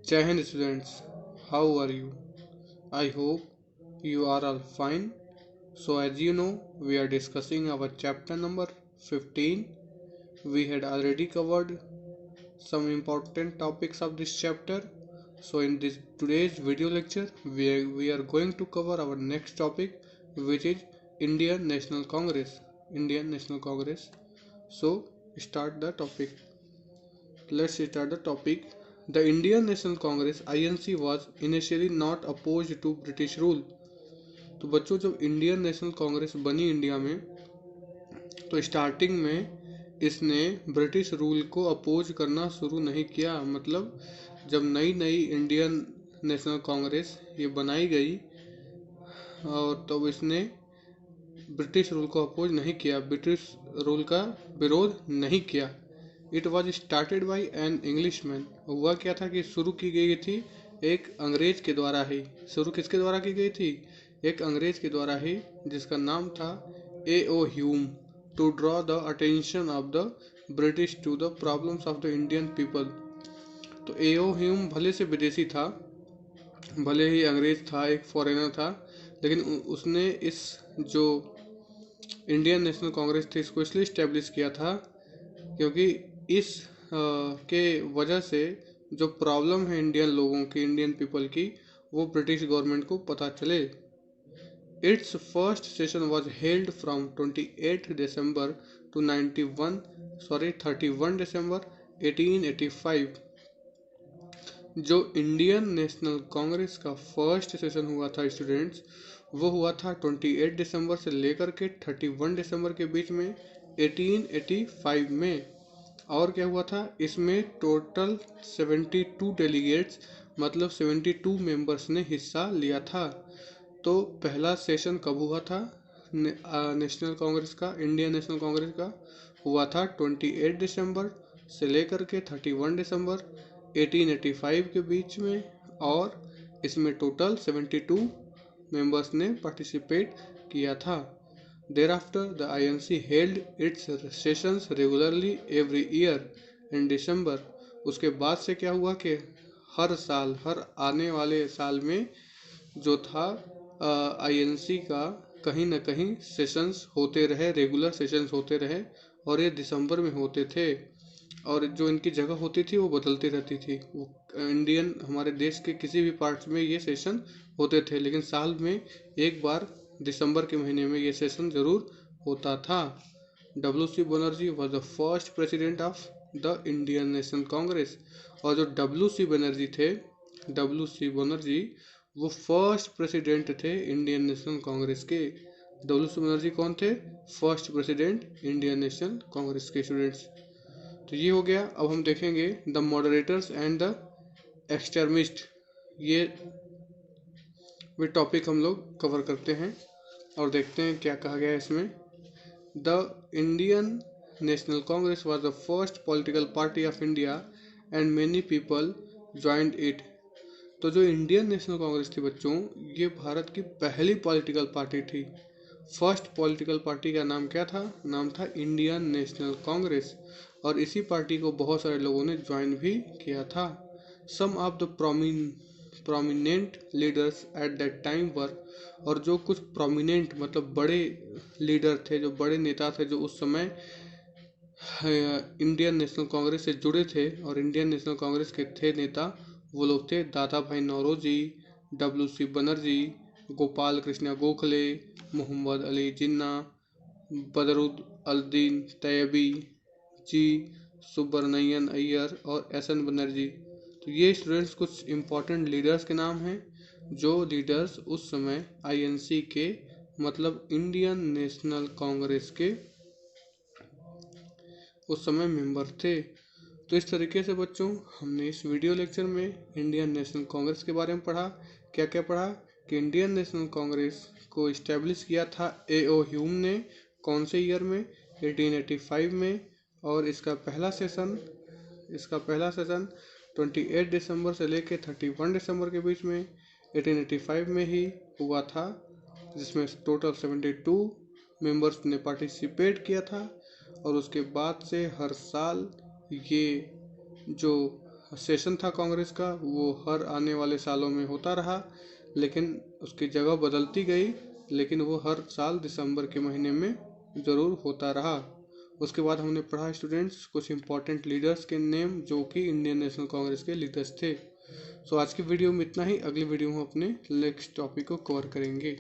Jai Hind students, how are you? I hope you are all fine. So, as you know, we are discussing our chapter number 15. We had already covered some important topics of this chapter. So, in this today's video lecture, we are going to cover our next topic, which is Indian National Congress. Indian National Congress. So, start the topic. Let's start the topic. The Indian National Congress (INC) was initially not opposed to British rule. तो बच्चों जब Indian national Congress बनी India में तो starting में इसने British rule को oppose करना शुरू नहीं किया। मतलब जब नई नई इंडियन नेशनल कांग्रेस ये बनाई गई और तब इसने ब्रिटिश रूल को अपोज नहीं किया, ब्रिटिश रूल का विरोध नहीं किया। It was started by an Englishman. हुआ क्या था कि शुरू की गई थी एक अंग्रेज के द्वारा ही। शुरू किसके द्वारा की गई थी? एक अंग्रेज के द्वारा ही, जिसका नाम था A.O. Hume, to draw the attention of the British to the problems of the Indian people. तो A.O. ह्यूम भले से विदेशी था, भले ही अंग्रेज था, एक फॉरेनर था, लेकिन उसने इस जो इंडियन नेशनल कांग्रेस थी इसको इसलिए इस्टेब्लिश किया था क्योंकि इस के वजह से जो प्रॉब्लम है इंडियन लोगों की, इंडियन पीपल की, वो ब्रिटिश गवर्नमेंट को पता चले। Its first session was held from 28 December to 31 December 1885। जो इंडियन नेशनल कांग्रेस का फर्स्ट सेशन हुआ था स्टूडेंट्स, वो हुआ था 28 दिसंबर से लेकर के 31 दिसंबर के बीच में 1885 में। और क्या हुआ था इसमें? टोटल 72 डेलीगेट्स, मतलब 72 मेंबर्स ने हिस्सा लिया था। तो पहला सेशन कब हुआ था नेशनल कांग्रेस का, इंडियन नेशनल कांग्रेस का? हुआ था 28 दिसंबर से लेकर के 31 दिसंबर 1885 के बीच में, और इसमें टोटल 72 मेंबर्स ने पार्टिसिपेट किया था। Thereafter, the INC held its sessions regularly every year in December। उसके बाद से क्या हुआ कि हर साल, हर आने वाले साल में जो था INC का कहीं ना कहीं सेशंस होते रहे, रेगुलर सेशंस होते रहे, और ये दिसंबर में होते थे। और जो इनकी जगह होती थी वो बदलती रहती थी। वो इंडियन हमारे देश के किसी भी पार्ट्स में ये सेशन होते थे, लेकिन साल में एक बार दिसंबर के महीने में ये सेशन जरूर होता था। W.C. Banerjee was the first president of the Indian national Congress. और जो W.C. बनर्जी थे, W.C. बनर्जी वो फर्स्ट प्रेसिडेंट थे इंडियन नेशनल कांग्रेस के। W.C. बनर्जी कौन थे? First president Indian national Congress के स्टूडेंट्स। तो ये हो गया। अब हम देखेंगे the moderators and the extremist. ये वे टॉपिक हम लोग कवर करते हैं और देखते हैं क्या कहा गया है इसमें। The Indian national Congress was the first political party of India and many people joined it. तो जो इंडियन नेशनल कांग्रेस थी बच्चों, ये भारत की पहली पॉलिटिकल पार्टी थी। फर्स्ट पॉलिटिकल पार्टी का नाम क्या था? नाम था इंडियन नेशनल कांग्रेस। और इसी पार्टी को बहुत सारे लोगों ने ज्वाइन भी किया था। Some of the prominent leaders at that time were. और जो कुछ प्रोमिनेंट मतलब बड़े लीडर थे, जो बड़े नेता थे, जो उस समय इंडियन नेशनल कांग्रेस से जुड़े थे और इंडियन नेशनल कांग्रेस के थे नेता, वो लोग थे दादा भाई नौरोजी, W.C. बनर्जी, गोपाल कृष्ण गोखले, मोहम्मद अली जिन्ना, बदरुद्दीन तैयबी जी, सुब्रमण्यन अय्यर और S.N. बनर्जी। तो ये स्टूडेंट्स कुछ इम्पोर्टेंट लीडर्स के नाम हैं, जो लीडर्स उस समय INC के, मतलब इंडियन नेशनल कांग्रेस के उस समय मेंबर थे। तो इस तरीके से बच्चों हमने इस वीडियो लेक्चर में इंडियन नेशनल कांग्रेस के बारे में पढ़ा। क्या क्या पढ़ा? कि इंडियन नेशनल कांग्रेस को इस्टेब्लिश किया था A.O. ह्यूम ने। कौन से ईयर में? 1885 में। और इसका पहला सेशन 28 दिसंबर से लेकर 31 दिसंबर के बीच में 1885 में ही हुआ था, जिसमें टोटल 72 मेंबर्स ने पार्टिसिपेट किया था। और उसके बाद से हर साल ये जो सेशन था कांग्रेस का वो हर आने वाले सालों में होता रहा, लेकिन उसकी जगह बदलती गई, लेकिन वो हर साल दिसंबर के महीने में ज़रूर होता रहा। उसके बाद हमने पढ़ा स्टूडेंट्स कुछ इंपॉर्टेंट लीडर्स के नेम जो कि इंडियन नेशनल कांग्रेस के लीडर्स थे। सो आज की वीडियो में इतना ही। अगली वीडियो में हम अपने नेक्स्ट टॉपिक को कवर करेंगे।